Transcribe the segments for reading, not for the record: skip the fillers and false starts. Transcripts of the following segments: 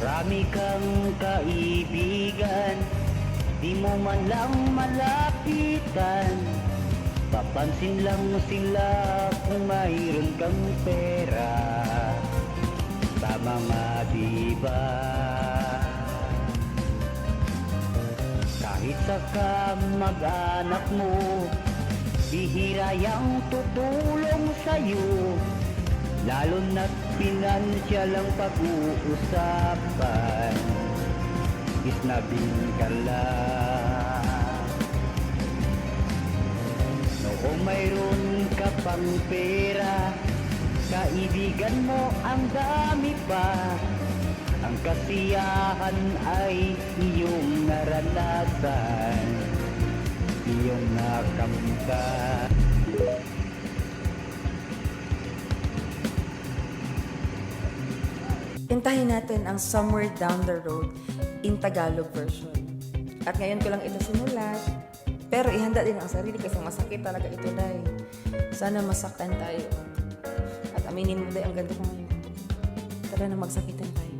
Marami kang kaibigan, di mo man lang malapitan. Papansin lang sila kung mayroon kang pera. Tama nga diba? Kahit sa kamag-anak mo, bihira yang tutulong sa'yo. Lalo na't pinansyal ang pag-uusapan, isnabing ka lang. Noong mayroon ka pang pera, kaibigan mo ang dami pa. Ang kasiyahan ay iyong naranasan, iyong nakamtan. Intahin natin ang Somewhere Down the Road in Tagalog version. At ngayon ko lang ito sinulat, pero ihanda din ang sarili kasi masakit talaga ito, Day. Sana masaktan tayo. At aminin mo, Day, ang ganda ko ngayon. Tara na, magsakitan tayo.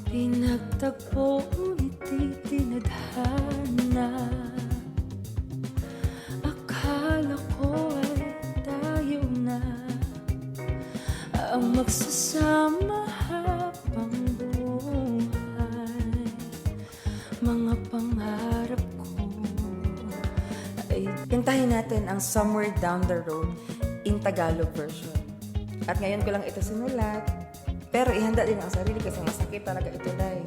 Pinagtagpo nito'y tinadhana, akala ko ay tayo na ang magsasama habang buhay. Mga pangarap ko ay intahin natin ang Somewhere Down the Road in Tagalog version. At ngayon ko lang ito sinulat, pero ihanda din ang sarili kasi masakit talaga ito, Day.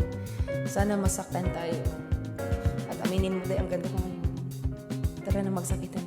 Sana masaktan tayo. At aminin mo, Day, ang ganda ko ngayon. Tara na, magsakitan